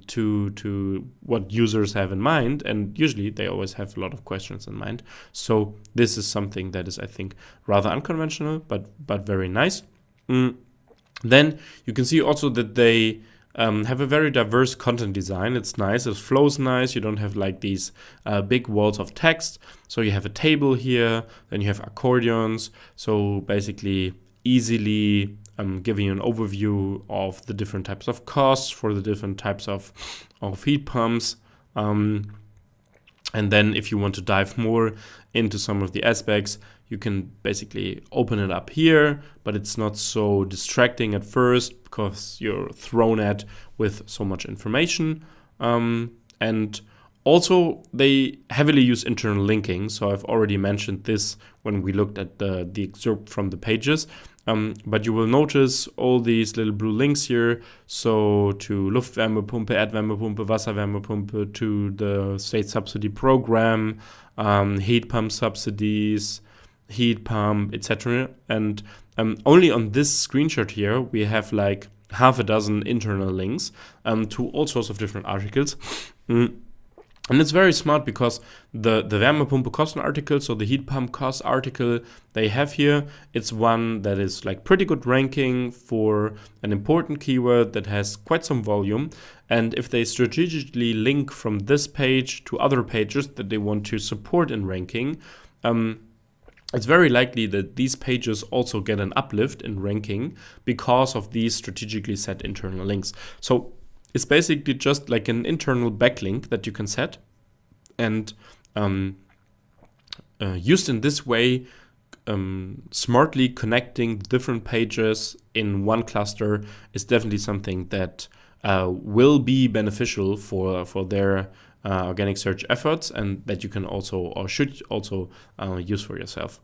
to what users have in mind. And usually they always have a lot of questions in mind. So this is something that is, I think, rather unconventional, but very nice. Then you can see also that they have a very diverse content design. It's nice, it flows nice. You don't have like these big walls of text. So you have a table here, then you have accordions. So basically easily giving you an overview of the different types of costs for the different types of heat pumps. And then if you want to dive more into some of the aspects, you can basically open it up here, but it's not so distracting at first because you're thrown at with so much information. And also, they heavily use internal linking. So I've already mentioned this when we looked at the excerpt from the pages. But you will notice all these little blue links here. So to Luftwärmepumpe, Erdwärmepumpe, Wasserwärmepumpe, to the state subsidy program, heat pump subsidies, heat pump, etc. And only on this screenshot here, we have like half a dozen internal links to all sorts of different articles. And it's very smart because the Wärmepumpe Kosten article, so the heat pump cost article they have here, it's one that is like pretty good ranking for an important keyword that has quite some volume. And if they strategically link from this page to other pages that they want to support in ranking, it's very likely that these pages also get an uplift in ranking because of these strategically set internal links. So it's basically just like an internal backlink that you can set, and used in this way, smartly connecting different pages in one cluster is definitely something that will be beneficial for their organic search efforts, and that you can also or should also use for yourself.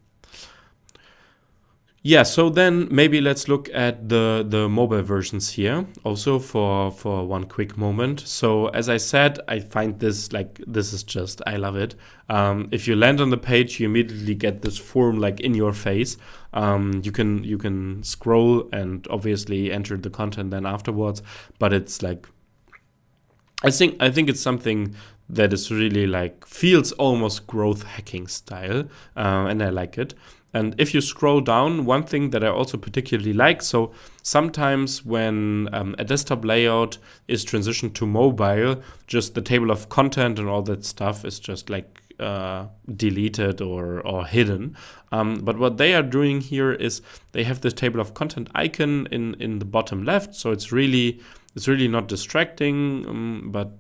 Yeah, so then maybe let's look at the mobile versions here also for one quick moment. So as I said, I find this is just, I love it. If you land on the page, you immediately get this form like in your face. You can scroll and obviously enter the content then afterwards, but it's like, I think it's something that is really like feels almost growth hacking style, and I like it. And if you scroll down, one thing that I also particularly like, so sometimes when a desktop layout is transitioned to mobile, just the table of content and all that stuff is just like deleted or hidden. But what they are doing here is they have this table of content icon in the bottom left, so it's really not distracting, but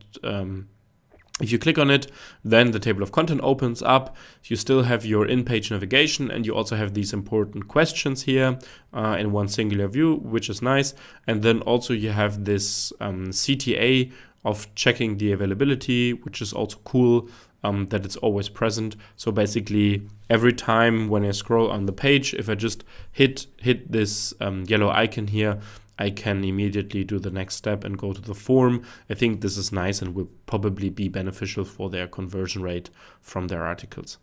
if you click on it, then the table of content opens up. You still have your in-page navigation, and you also have these important questions here in one singular view, which is nice. And then also you have this CTA of checking the availability, which is also cool, that it's always present. So basically, every time when I scroll on the page, if I just hit this yellow icon here, I can immediately do the next step and go to the form. I think this is nice and will probably be beneficial for their conversion rate from their articles.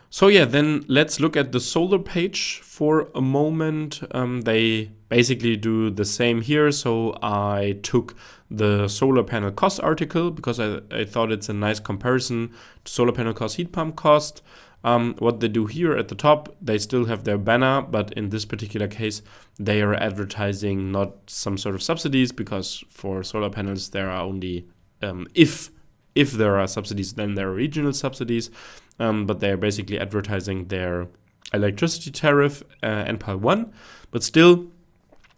So yeah, then let's look at the solar page for a moment. They basically do the same here. So I took the solar panel cost article because I thought it's a nice comparison to solar panel cost, heat pump cost. What they do here at the top, they still have their banner, but in this particular case, they are advertising not some sort of subsidies, because for solar panels there are only, if there are subsidies, then there are regional subsidies, but they are basically advertising their electricity tariff, Enpal 1, but still,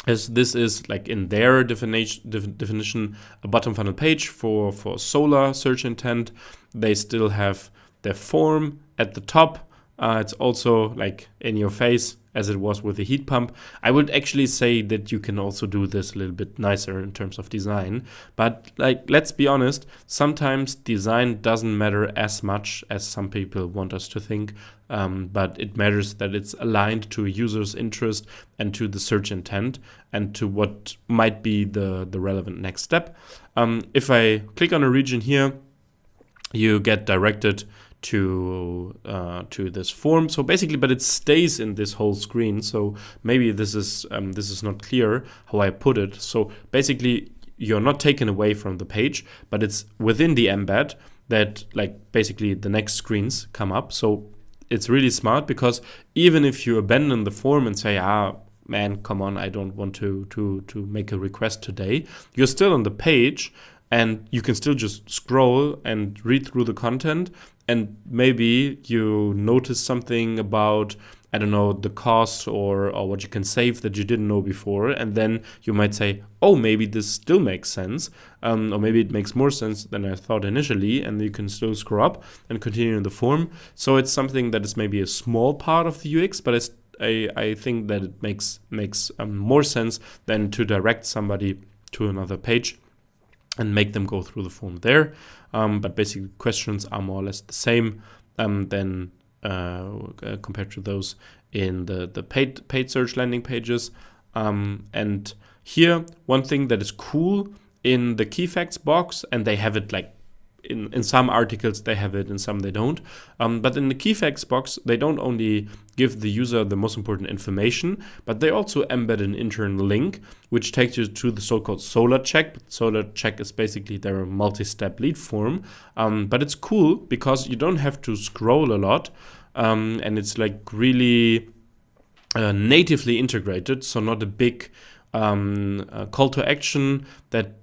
as this is like in their definition a bottom funnel page for solar search intent, they still have their form at the top. It's also like in your face as it was with the heat pump. I would actually say that you can also do this a little bit nicer in terms of design. But like, let's be honest, sometimes design doesn't matter as much as some people want us to think. But it matters that it's aligned to a user's interest and to the search intent and to what might be the relevant next step. If I click on a region here, you get directed to this form. So basically, but it stays in this whole screen. So maybe this is not clear how I put it. So basically, you're not taken away from the page, but it's within the embed that like basically the next screens come up. So it's really smart, because even if you abandon the form and say, man, come on, I don't want to make a request today. You're still on the page, and you can still just scroll and read through the content, and maybe you notice something about, I don't know, the cost or what you can save that you didn't know before. And then you might say, oh, maybe this still makes sense. Or maybe it makes more sense than I thought initially. And you can still scroll up and continue in the form. So it's something that is maybe a small part of the UX, but I think that it makes more sense than to direct somebody to another page and make them go through the form there. But basically questions are more or less the same than compared to those in the paid search landing pages. And here, one thing that is cool in the key facts box, and they have it like in some articles they have it, in some they don't. But in the key facts box, they don't only give the user the most important information, but they also embed an internal link, which takes you to the so-called Solar Check. Solar Check is basically their multi-step lead form. But it's cool because you don't have to scroll a lot, and it's like really natively integrated, so not a big call to action that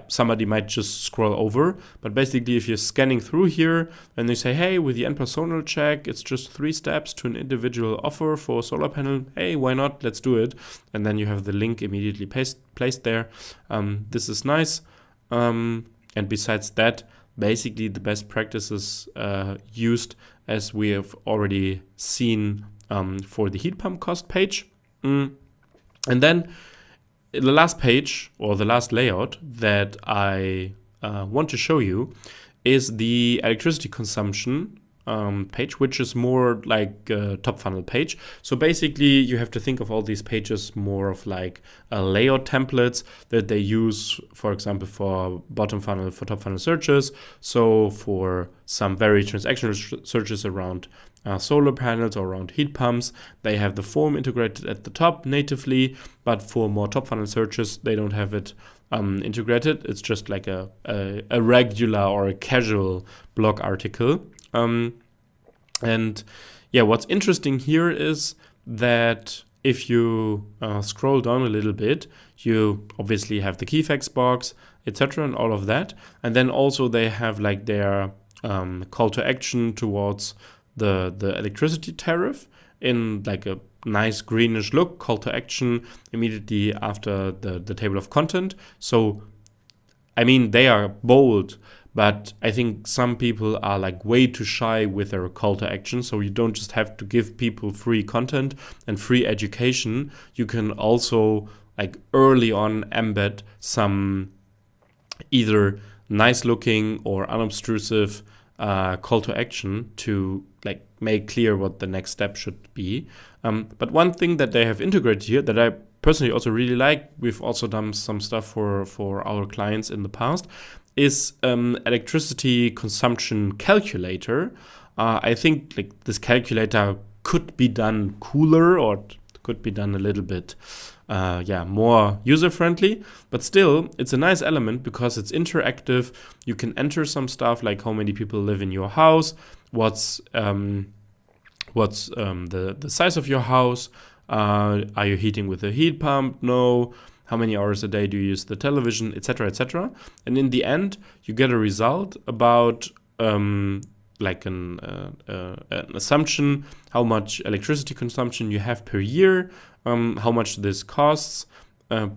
somebody might just scroll over. But basically, if you're scanning through here and they say, hey, with the Enpal Solar Check, it's just 3 steps to an individual offer for a solar panel. Hey, why not? Let's do it. And then you have the link immediately placed there. This is nice. And besides that, basically the best practices used, as we have already seen for the heat pump cost page. And then the last page, or the last layout that I want to show you, is the electricity consumption page, which is more like a top funnel page. So basically you have to think of all these pages more of like layout templates that they use, for example, for bottom funnel, for top funnel searches. So for some very transactional searches around solar panels or around heat pumps, they have the form integrated at the top natively, but for more top funnel searches, they don't have it integrated. It's just like a regular or a casual blog article. And yeah, what's interesting here is that if you scroll down a little bit, you obviously have the key facts box, etc., and all of that. And then also they have like their call to action towards the electricity tariff in like a nice greenish look, call to action immediately after the table of content. So, I mean, they are bold, but I think some people are like way too shy with their call to action. So you don't just have to give people free content and free education. You can also like early on embed some either nice looking or unobtrusive call to action to like make clear what the next step should be. But one thing that they have integrated here that I personally also really like, we've also done some stuff for our clients in the past, is electricity consumption calculator. I think like this calculator could be done cooler, or could be done a little bit more user-friendly, but still it's a nice element because it's interactive. You can enter some stuff like how many people live in your house, what's the size of your house, are you heating with a heat pump? No. How many hours a day do you use the television, etc., etc. And in the end, you get a result about like an assumption, how much electricity consumption you have per year, how much this costs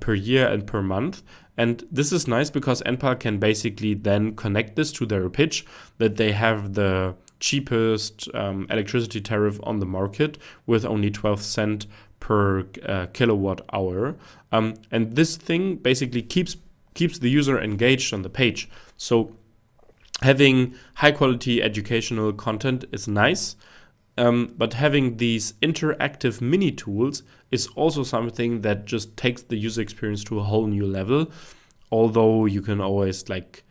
per year and per month. And this is nice because Enpal can basically then connect this to their pitch that they have the cheapest electricity tariff on the market with only 12 cents per kilowatt hour. And this thing basically keeps the user engaged on the page. So having high quality educational content is nice, but having these interactive mini tools is also something that just takes the user experience to a whole new level. Although you can always like,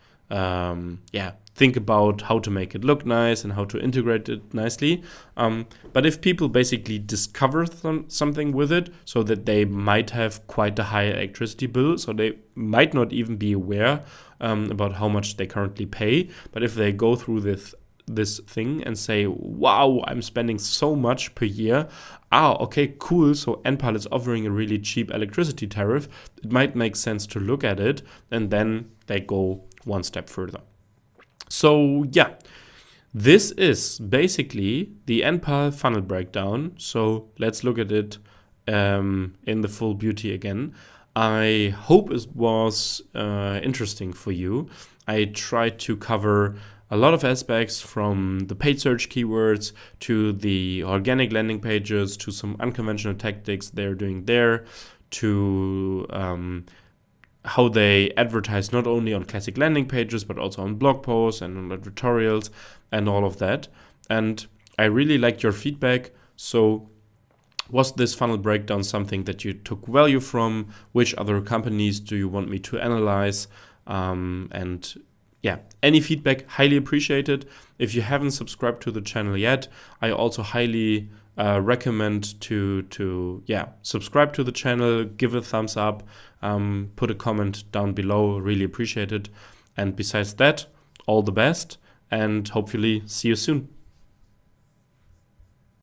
think about how to make it look nice and how to integrate it nicely. But if people basically discover something with it, so that they might have quite a high electricity bill, so they might not even be aware about how much they currently pay. But if they go through this this thing and say, wow, I'm spending so much per year. Okay, cool. So Enpal is offering a really cheap electricity tariff. It might make sense to look at it. And then they go one step further. So yeah, this is basically the Enpal funnel breakdown. So let's look at it in the full beauty again. I hope it was interesting for you. I tried to cover a lot of aspects, from the paid search keywords to the organic landing pages to some unconventional tactics they're doing there, to how they advertise not only on classic landing pages but also on blog posts and on advertorials and all of that. And I really liked your feedback. So was this funnel breakdown something that you took value from? Which other companies do you want me to analyze? And yeah, any feedback, highly appreciated. If you haven't subscribed to the channel yet, I also highly recommend to subscribe to the channel, give a thumbs up, put a comment down below, really appreciate it. And besides that, all the best, and hopefully see you soon.